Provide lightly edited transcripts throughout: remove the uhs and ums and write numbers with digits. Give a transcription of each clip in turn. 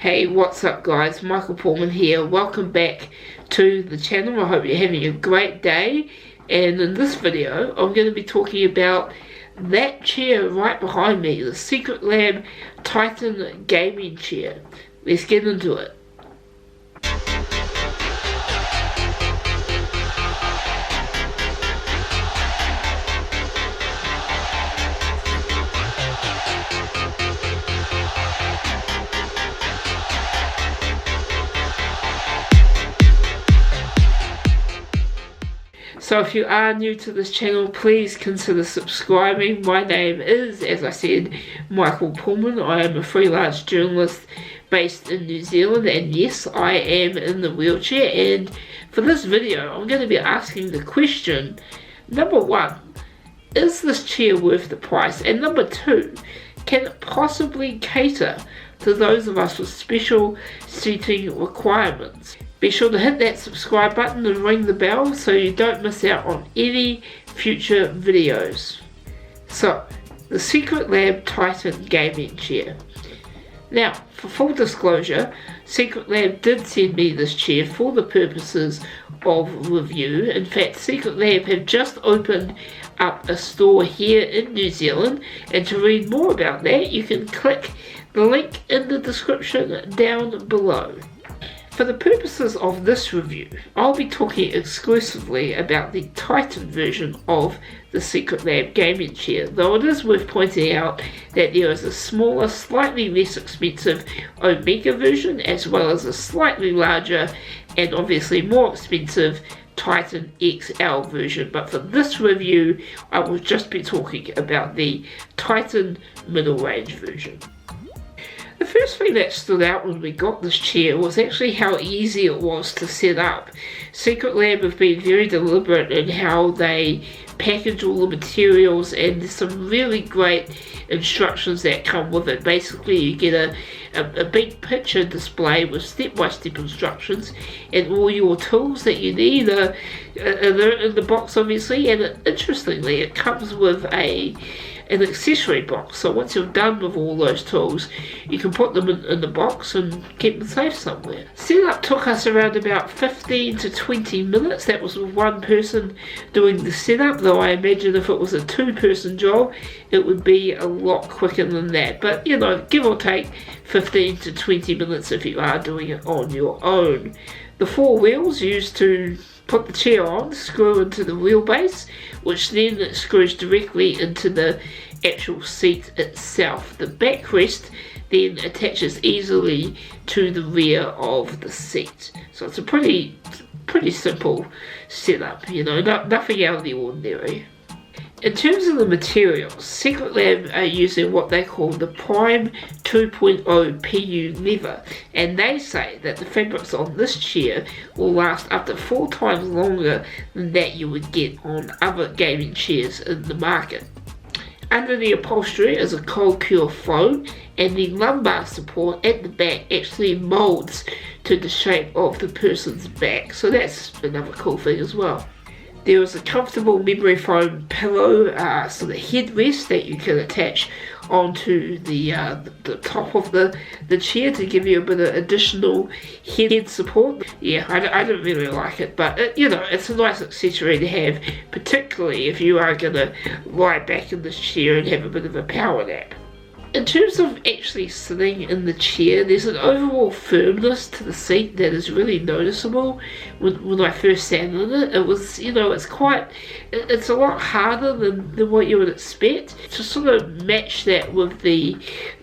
Hey, what's up guys? Michael Pullman here. Welcome back to the channel. I hope you're having a great day. And in this video, I'm going to be talking about that chair right behind me, the Secretlab Titan gaming chair. Let's get into it. So if you are new to this channel, please consider subscribing. My name is, as I said, Michael Pullman. I am a freelance journalist based in New Zealand, and yes, I am in the wheelchair. And for this video, I'm going to be asking the question, number one, is this chair worth the price? And number two, can it possibly cater to those of us with special seating requirements? Be sure to hit that subscribe button and ring the bell so you don't miss out on any future videos. So, the Secretlab Titan gaming chair. Now, for full disclosure, Secretlab did send me this chair for the purposes of review. In fact, Secretlab have just opened up a store here in New Zealand, and to read more about that, you can click the link in the description down below. For the purposes of this review, I'll be talking exclusively about the Titan version of the Secretlab gaming chair, though it is worth pointing out that there is a smaller, slightly less expensive Omega version, as well as a slightly larger and obviously more expensive Titan XL version. But for this review, I will just be talking about the Titan middle range version. The first thing that stood out when we got this chair was actually how easy it was to set up. Secretlab have been very deliberate in how they package all the materials, and there's some really great instructions that come with it. Basically, you get a big picture display with step-by-step instructions, and all your tools that you need are in the box, obviously. And interestingly, it comes with an accessory box, so once you're done with all those tools, you can put them in the box and keep them safe somewhere. Setup took us around about 15 to 20 minutes. That was with one person doing the setup, though I imagine if it was a two-person job, it would be a lot quicker than that. But, you know, give or take 15 to 20 minutes if you are doing it on your own. The four wheels used to put the chair on screw into the wheelbase, which then screws directly into the actual seat itself. The backrest then attaches easily to the rear of the seat. So it's a pretty simple setup, you know, nothing out of the ordinary. In terms of the materials, Secretlab are using what they call the Prime 2.0 PU leather, and they say that the fabrics on this chair will last up to 4 times longer than that you would get on other gaming chairs in the market. Under the upholstery is a cold cure foam, and the lumbar support at the back actually molds to the shape of the person's back, so that's another cool thing as well. There is a comfortable memory foam pillow, sort of headrest that you can attach onto the top of the chair to give you a bit of additional head support. Yeah, I don't really like it, but you know, it's a nice accessory to have, particularly if you are going to lie back in this chair and have a bit of a power nap. In terms of actually sitting in the chair, there's an overall firmness to the seat that is really noticeable. When I first sat in it, it was, you know, it's a lot harder than what you would expect. To sort of match that with the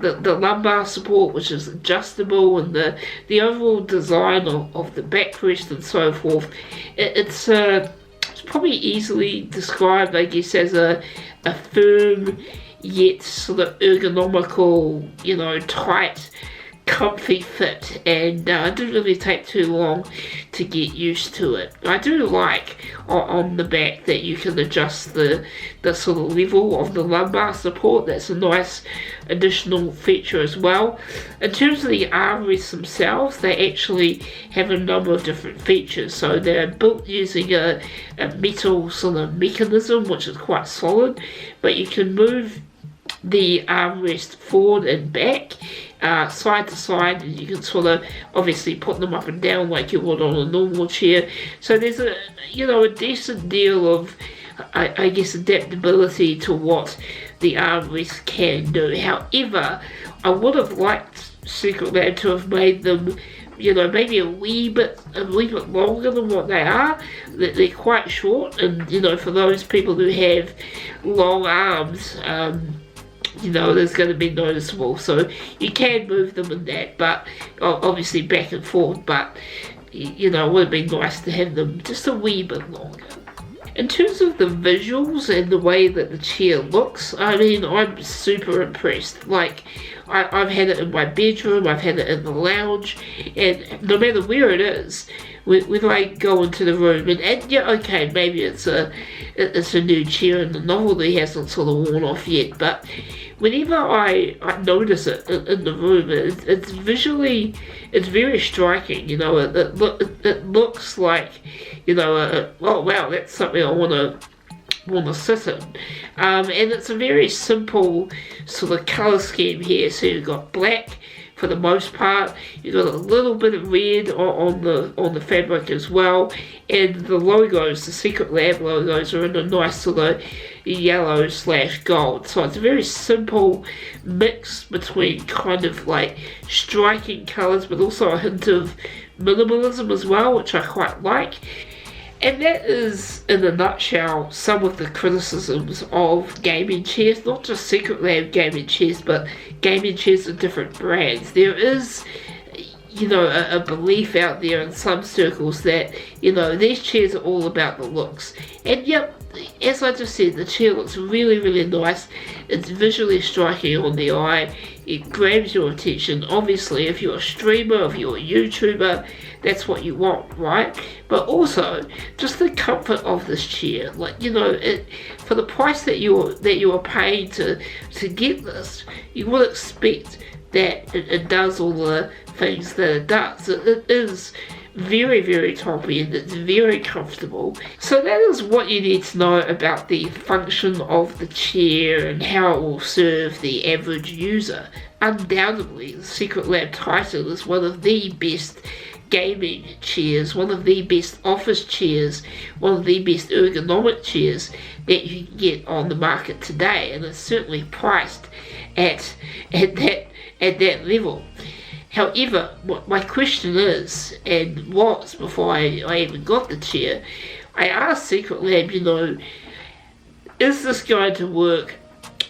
lumbar support, which is adjustable, and the overall design of the backrest and so forth, it's probably easily described, I guess, as a firm yet sort of ergonomical, you know, tight, comfy fit, and it didn't really take too long to get used to it. I do like on the back that you can adjust the sort of level of the lumbar support. That's a nice additional feature as well. In terms of the armrests themselves, they actually have a number of different features. So they're built using a metal sort of mechanism, which is quite solid, but you can move the armrest forward and back, side to side, and you can sort of obviously put them up and down like you would on a normal chair. So there's a decent deal of I guess adaptability to what the armrest can do. However, I would have liked Secretlab to have made them, maybe a wee bit longer than what they are. They're quite short, and for those people who have long arms, there's going to be noticeable. So you can move them in that, but obviously back and forth. But it would have been nice to have them just a wee bit longer. In terms of the visuals and the way that the chair looks, I mean, I'm super impressed. Like, I've had it in my bedroom, I've had it in the lounge, and no matter where it is, when I go into the room, and yeah, okay, maybe it's a new chair and the novelty hasn't sort of worn off yet, but whenever I notice it in the room, it's visually, it's very striking. It looks like, oh wow, that's something I want to sit in. And it's a very simple sort of colour scheme here. So you've got black for the most part. You've got a little bit of red on the fabric as well, and the logos, the Secretlab logos, are in a nice sort of yellow/gold. So it's a very simple mix between kind of like striking colours, but also a hint of minimalism as well, which I quite like. And that is, in a nutshell, some of the criticisms of gaming chairs, not just Secretlab gaming chairs, but gaming chairs of different brands. There is, a belief out there in some circles that, these chairs are all about the looks. And yep, as I just said, the chair looks really, really nice. It's visually striking on the eye. It grabs your attention. Obviously, if you're a streamer, if you're a YouTuber, that's what you want, right? But also, just the comfort of this chair. Like, for the price that you are paying to get this, you would expect that it does all the things that it does. It is very, very top end. It's very comfortable. So that is what you need to know about the function of the chair and how it will serve the average user. Undoubtedly, the Secretlab Titan is one of the best gaming chairs, one of the best office chairs, one of the best ergonomic chairs that you can get on the market today, and it's certainly priced at that level. However, what my question is, and was before I even got the chair, I asked Secretlab, is this going to work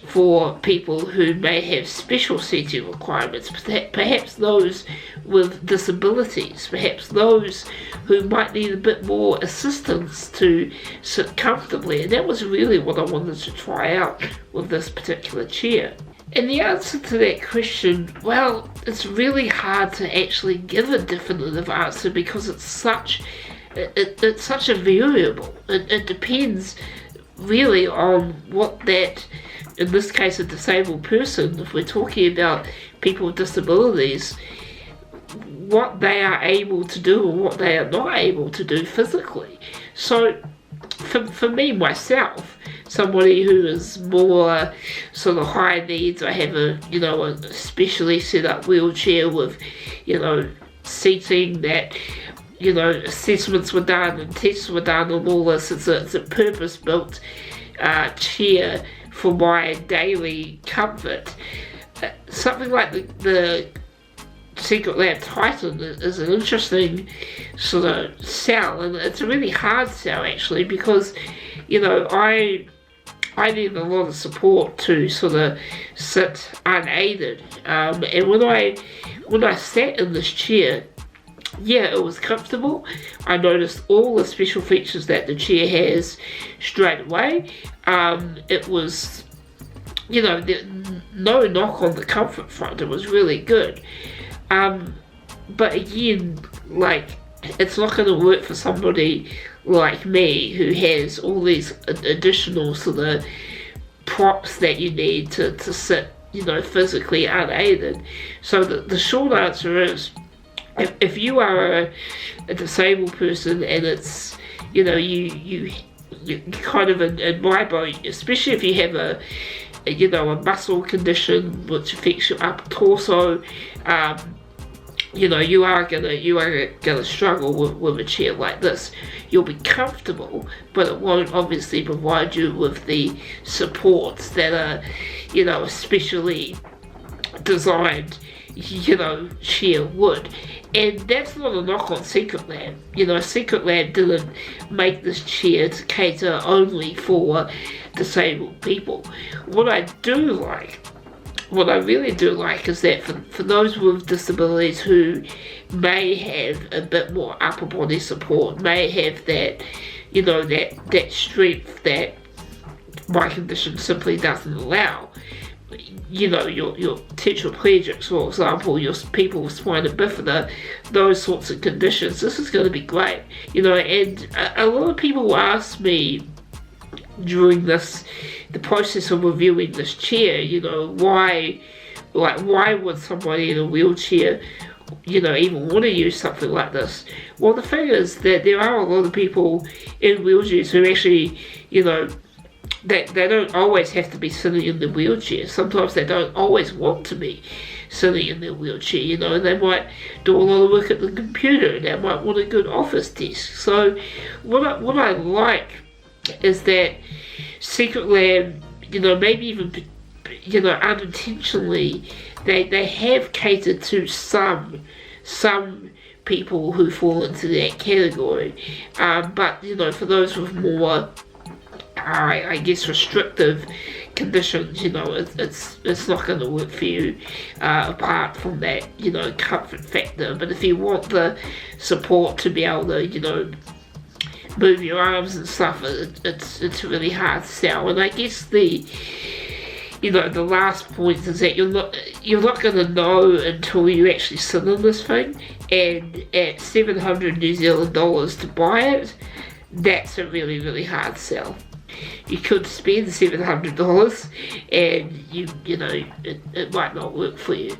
for people who may have special seating requirements, perhaps those with disabilities, perhaps those who might need a bit more assistance to sit comfortably, and that was really what I wanted to try out with this particular chair. And the answer to that question, well, it's really hard to actually give a definitive answer because it's such a variable. It depends really on what that, in this case a disabled person, if we're talking about people with disabilities, what they are able to do or what they are not able to do physically. So for me, myself, somebody who is more sort of high needs, I have a specially set up wheelchair with, seating that, assessments were done and tests were done and all this. It's a purpose-built chair for my daily comfort. Something like the Secretlab Titan is an interesting sort of sell, and it's a really hard sell actually, because I need a lot of support to sort of sit unaided, and when I sat in this chair, yeah, it was comfortable. I noticed all the special features that the chair has straight away. It was, no knock on the comfort front. It was really good. But again, it's not going to work for somebody like me who has all these additional sort of props that you need to sit, physically unaided. So the short answer is, if you are a disabled person and it's, you kind of in my boat, especially if you have you know, a muscle condition which affects your upper torso, you know, you are gonna struggle with a chair like this. You'll be comfortable, but it won't obviously provide you with the supports that are, you know, especially designed, you know, chair would. And that's not a knock on Secretlab. You know, Secretlab didn't make this chair to cater only for disabled people. What I really do like is that for those with disabilities who may have a bit more upper body support, may have that, you know, that strength that my condition simply doesn't allow. You know, your tetraplegics, for example, your people with spina bifida, those sorts of conditions, this is going to be great. You know, and a lot of people ask me during the process of reviewing this chair, you know, why would somebody in a wheelchair, you know, even want to use something like this? Well, the thing is that there are a lot of people in wheelchairs who actually, you know, they don't always have to be sitting in the wheelchair. Sometimes they don't always want to be sitting in their wheelchair, you know, they might do a lot of work at the computer, they might want a good office desk. So what I like is that Secretlab, you know, maybe even, you know, unintentionally, they have catered to some people who fall into that category, but, you know, for those with more I guess restrictive conditions, you know, it's not going to work for you, apart from that, you know, comfort factor. But if you want the support to be able to, you know, move your arms and stuff, it's really hard to sell. And I guess the last point is that you're not going to know until you actually sit in this thing, and at 700 New Zealand dollars to buy it, that's a really, really hard sell. You could spend $700 and you know, it might not work for you.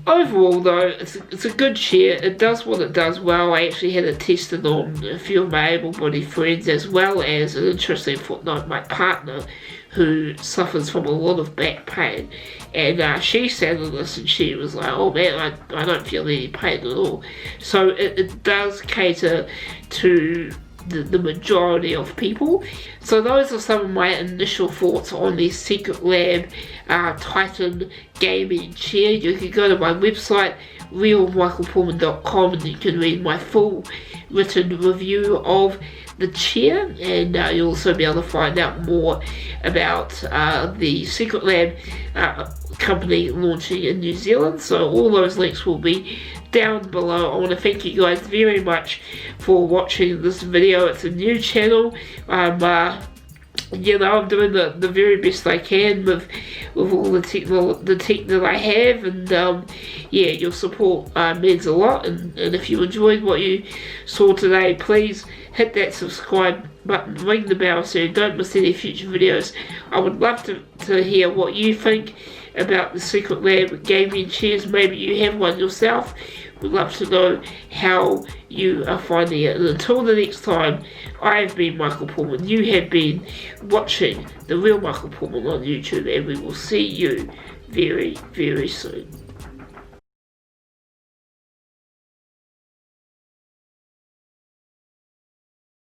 Overall though, it's a good chair. It does what it does well. I actually had it tested on a few of my able-bodied friends, as well as an interesting footnote, my partner, who suffers from a lot of back pain, and she sat on this and she was like, oh man, I don't feel any pain at all. So it does cater to the majority of people. So those are some of my initial thoughts on the Secretlab Titan gaming chair. You can go to my website, realmichaelpullman.com, and you can read my full written review of the chair, and you'll also be able to find out more about the Secretlab company launching in New Zealand. So all those links will be down below. I want to thank you guys very much for watching this video. It's a new channel. You know, I'm doing the very best I can with all the tech that I have, and yeah, your support means a lot, and if you enjoyed what you saw today, please hit that subscribe button, ring the bell so you don't miss any future videos. I would love to hear what you think about the Secretlab gaming chairs. Maybe you have one yourself. We'd love to know how you are finding it. And until the next time, I have been Michael Pullman. You have been watching The Real Michael Pullman on YouTube, and we will see you very, very soon.